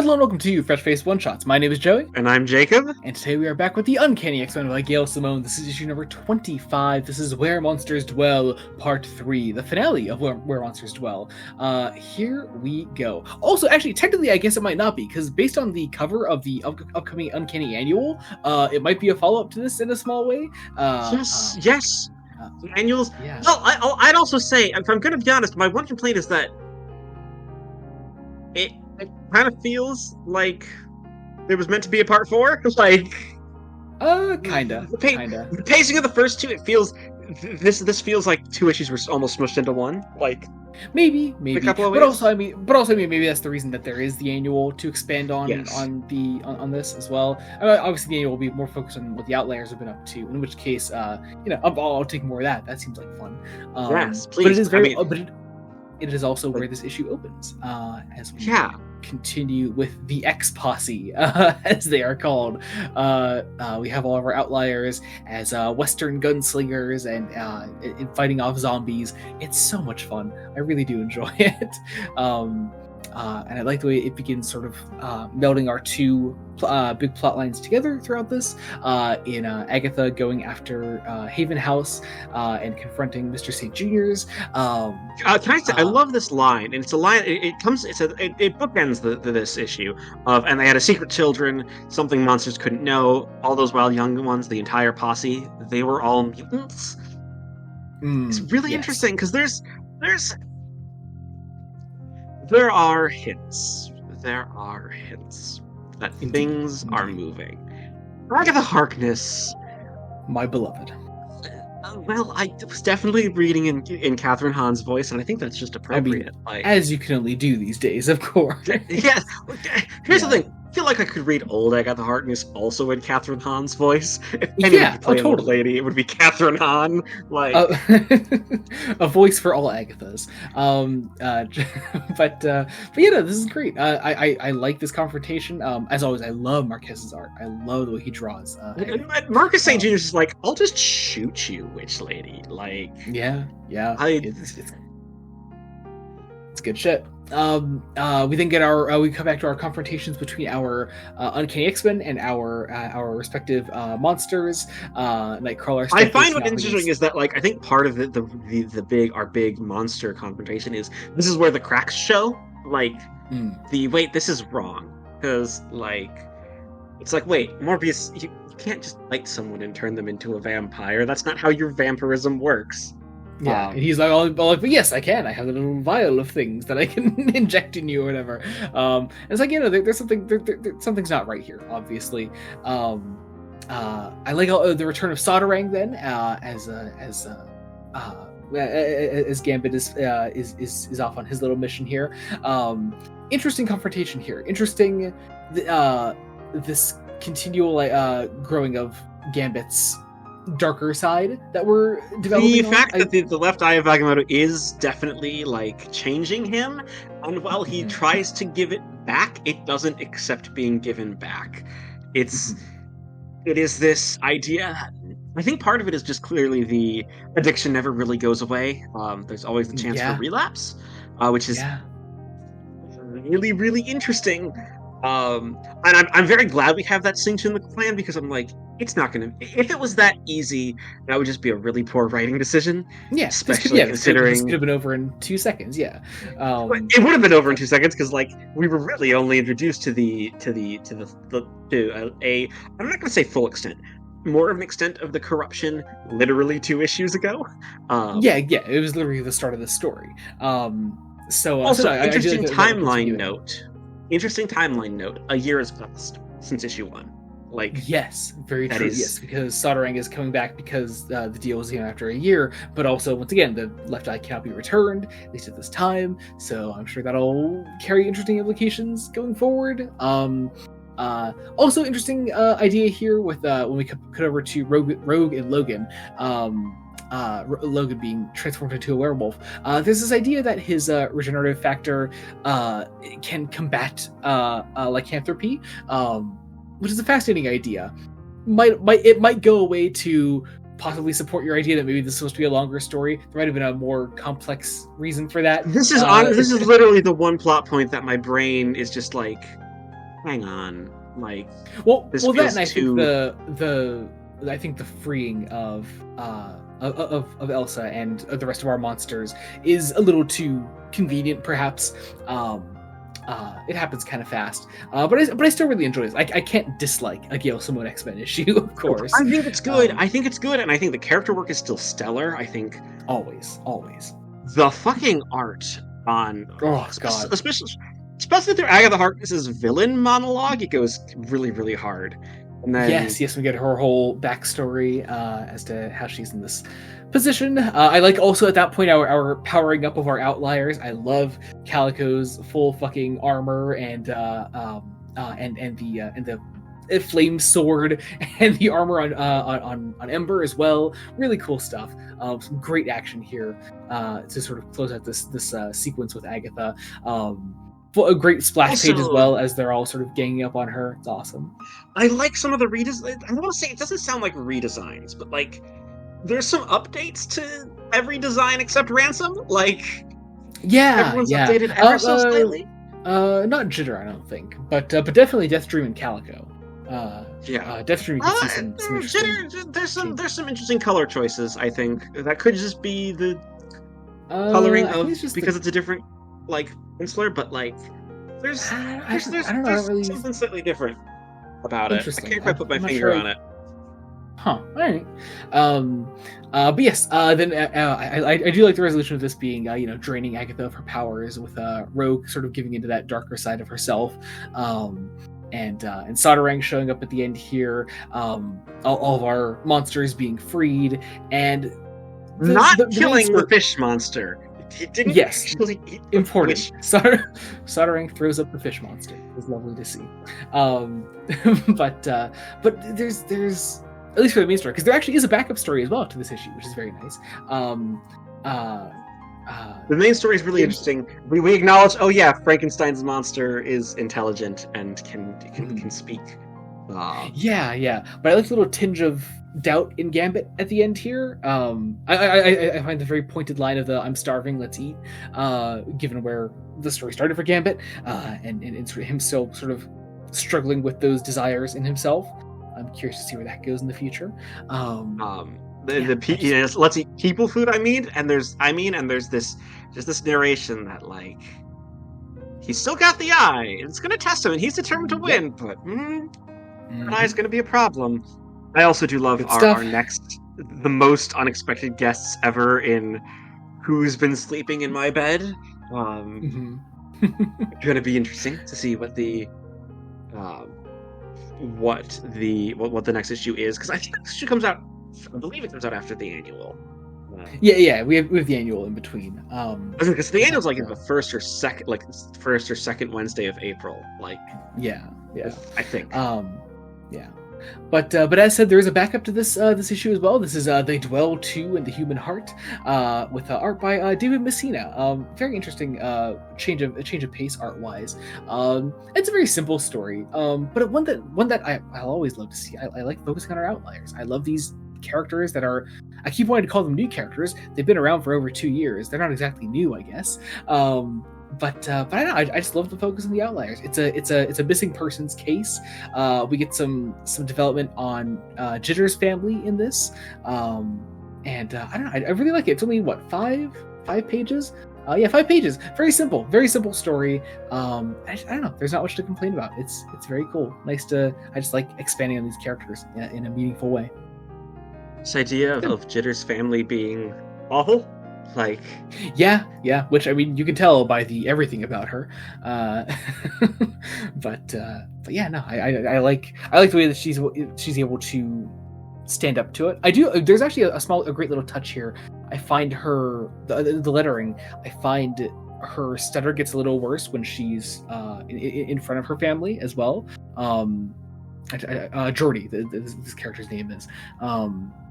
Hello and welcome to Fresh Face One Shots. My name is Joey. And I'm Jacob. And today we are back with the Uncanny X-Men by Gail Simone. This is issue number 25. This is Where Monsters Dwell, Part 3, the finale of Where Monsters Dwell. Here we go. Also, actually, technically, I guess it might not be, because based on the cover of the upcoming Uncanny Annual, it might be a follow-up to this in a small way. Yes. Annuals. Yeah. Well, I'd also say, if I'm going to be honest, my one complaint is that it kind of feels like there was meant to be a part 4. Like, kinda. The pacing of the first two, it feels this feels like 2 issues were almost smushed into one. Like, maybe. a couple of but ways. also, I mean, maybe that's the reason that there is the annual to expand on Yes. on this as well. Obviously, the annual will be more focused on what the Outliers have been up to. In which case, I'll take more of that. That seems like fun. Yes, please. But it is very. It is also where this issue opens, as we continue with the X Posse, as they are called. We have all of our Outliers as Western gunslingers and fighting off zombies. It's so much fun. I really do enjoy it. And I like the way it begins sort of melding our two big plot lines together throughout this, in Agatha going after Haven House and confronting Mr. St. Junior's. Can I say, I love this line, and it's a line, it bookends this issue of, and they had a secret children, something monsters couldn't know, all those wild young ones, the entire posse, they were all mutants. It's really interesting, because there are hints that things are moving. Agatha Harkness, my beloved. Well, I was definitely reading in Catherine Hahn's voice, and I think that's just appropriate. I mean, as you can only do these days, of course. Yes. Here's the thing. I feel like I could read old Agatha Harkness also in Catherine Hahn's voice. If anyone could play an old lady, it would be Catherine Hahn. Like a voice for all Agathas. But this is great. I like this confrontation. As always, I love Marquez's art. I love the way he draws. Marcus St. Junior's is like, I'll just shoot you, witch lady. Like, it's good shit. We then get we come back to our confrontations between our Uncanny X-Men and our respective monsters. Nightcrawler. I find what interesting is that, like, I think part of our big monster confrontation is this is where the cracks show. Like, this is wrong, because like it's like, wait, Morbius, you can't just light someone and turn them into a vampire. That's not how your vampirism works. Yeah, and he's like, but yes, I can. I have a little vial of things that I can inject in you or whatever. And it's like, there's something, something's not right here, obviously. I like the return of Soderang then, as Gambit is off on his little mission here. Interesting confrontation here. Interesting, this continual growing of Gambit's darker side that we're developing. The fact that the left eye of Agamotto is definitely like changing him, and while he tries to give it back, it doesn't accept being given back. It is this idea. I think part of it is just clearly the addiction never really goes away. There's always the chance for relapse, which is really, really interesting. And I'm very glad we have that synced in the plan, because I'm like, it's not gonna. If it was that easy, that would just be a really poor writing decision. Yeah, especially considering this could have been over in 2 seconds. Yeah, it would have been over in 2 seconds, because like we were really only introduced to a I'm not gonna say full extent, more of an extent of the corruption literally 2 issues ago. It was literally the start of the story. Interesting timeline note. A year has passed since issue 1. Like, yes, very true. Yes, because Soderang is coming back because the deal was after a year, but also once again the left eye cannot be returned, at least at this time. So I'm sure that'll carry interesting implications going forward. Also interesting idea here with when we cut over to Rogue and Logan. Logan being transformed into a werewolf. There's this idea that his regenerative factor can combat lycanthropy, which is a fascinating idea. It might go away to possibly support your idea that maybe this is supposed to be a longer story. There might have been a more complex reason for that. This is literally the one plot point that my brain is just like, hang on, like, well, this that, feels and I too... think the freeing of Elsa and the rest of our monsters is a little too convenient, perhaps. It happens kind of fast, but I still really enjoy this. I can't dislike a Gail Simone X-Men issue, of course. I think it's good. I think it's good, and I think the character work is still stellar. I think always the fucking art on God, especially through Agatha Harkness's villain monologue, it goes really, really hard. And then, yes, we get her whole backstory as to how she's in this position. I like also at that point our powering up of our outliers. I love Calico's full fucking armor and the flame sword and the armor on Ember as well. Really cool stuff. Some great action here to sort of close out this sequence with Agatha. A great splash page as well, as they're all sort of ganging up on her. It's awesome. I like some of the redesigns. I want to say it doesn't sound like redesigns, but like there's some updates to every design except Ransom. Like, everyone's updated ever so slightly. Not Jitter, I don't think, but definitely Deathstream and Calico. Deathstream. There's some interesting color choices. I think that could just be the coloring of because it's a different penciler, but like there's something slightly different about it. I can't quite put my finger on it. Huh. All right. But yes. Then I do like the resolution of this being draining Agatha of her powers, with Rogue sort of giving into that darker side of herself. And Sodarang showing up at the end here. All of our monsters being freed, and killing the fish monster. He didn't. Yes, important. Sodarang throws up the fish monster. It was lovely to see. But there's at least for the main story, because there actually is a backup story as well to this issue, which is very nice. The main story is really interesting. We acknowledge, Frankenstein's monster is intelligent and can speak. Yeah. But I like the little tinge of doubt in Gambit at the end here. I find the very pointed line of the "I'm starving, let's eat," given where the story started for Gambit, and him still sort of struggling with those desires in himself. I'm curious to see where that goes in the future. Let's eat people food. And there's this narration that like he's still got the eye. It's gonna test him, and he's determined to win. But an eye's gonna be a problem. I also do love our next, the most unexpected guests ever in Who's Been Sleeping in My Bed. Going to be interesting to see what the next issue is, because I think this issue comes out. I believe it comes out after the annual. We have the annual in between. Because the annual's like in the first or second Wednesday of April. I think. But as said, there is a backup to this issue as well. This is They Dwell 2 in the Human Heart, with art by David Messina. Very interesting change of pace art wise. It's a very simple story, but one that I'll always love to see. I like focusing on our outliers. I love these characters that are. I keep wanting to call them new characters. They've been around for over 2 years. They're not exactly new, I guess. But I don't know. I just love the focus on the outliers. It's a missing persons case. We get some development on Jitter's family in this, and I don't know. I really like it. It's only 5 pages. 5 pages. Very simple story. I don't know. There's not much to complain about. It's very cool. I just like expanding on these characters in a meaningful way. This idea of Jitter's family being awful. Which you can tell by the everything about her, but no, I like the way that she's able to stand up to it. I do. There's actually a great little touch here. I find her the lettering. I find her stutter gets a little worse when she's in front of her family as well. Jordy, this character's name is.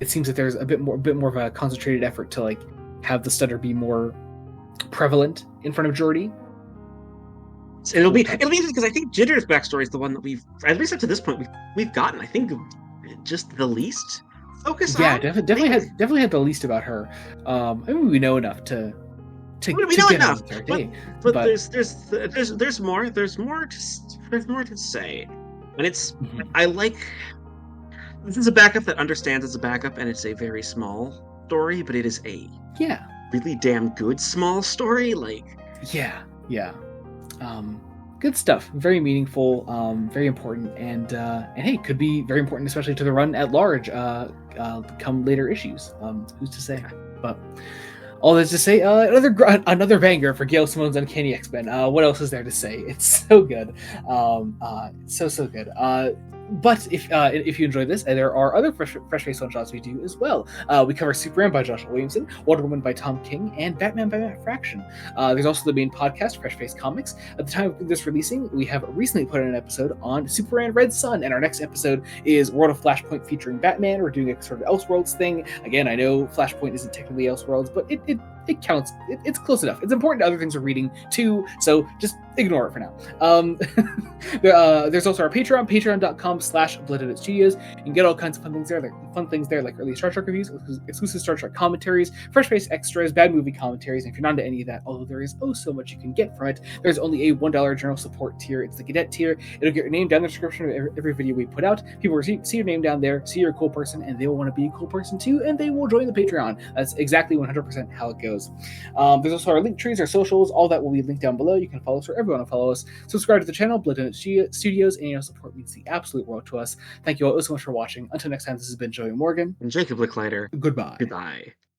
It seems that there's a bit more of a concentrated effort to have the stutter be more prevalent in front of Jordy. It'll be interesting because I think Jitter's backstory is the one that we've, at least up to this point, we've gotten. I think just the least focus on. Yeah, definitely had the least about her. We know enough to to know get on enough, with our but day. but But there's more to say, and it's I like this is a backup that understands it's a backup, and it's a very small story, but it is a yeah, really damn good small story. Like yeah. Good stuff. Very meaningful, very important, and hey, could be very important, especially to the run at large. Come later issues. Who's to say? But all that's to say, another banger for Gail Simone's Uncanny X-Men. What else is there to say? It's so good, so good. But if you enjoyed this, there are other Fresh Face one-shots we do as well. We cover Superman by Joshua Williamson, Wonder Woman by Tom King, and Batman by Matt Fraction. There's also the main podcast, Fresh Face Comics. At the time of this releasing, we have recently put in an episode on Superman Red Sun, and our next episode is World of Flashpoint featuring Batman. We're doing a sort of Elseworlds thing. Again, I know Flashpoint isn't technically Elseworlds, but it counts. It's close enough. It's important to other things we're reading too, so just ignore it for now. There's also our Patreon, patreon.com/Blooded Studios. You can get all kinds of fun things there, like early Star Trek reviews, exclusive Star Trek commentaries, Fresh Face extras, bad movie commentaries. And if you're not into any of that, although there is so much you can get from it, there's only a $1 general support tier. It's the Cadet tier. It'll get your name down in the description of every video we put out. People will see your name down there, see you're a cool person, and they will want to be a cool person too, and they will join the Patreon. That's exactly 100% how it goes. There's also our link trees, our socials, all that will be linked down below. You can follow us wherever you want to follow us. Subscribe to the channel, Blooded Studios, and your support means the absolute world to us. Thank you all so much for watching. Until next time, this has been Joey Morgan and Jacob Licklider. Goodbye. Goodbye.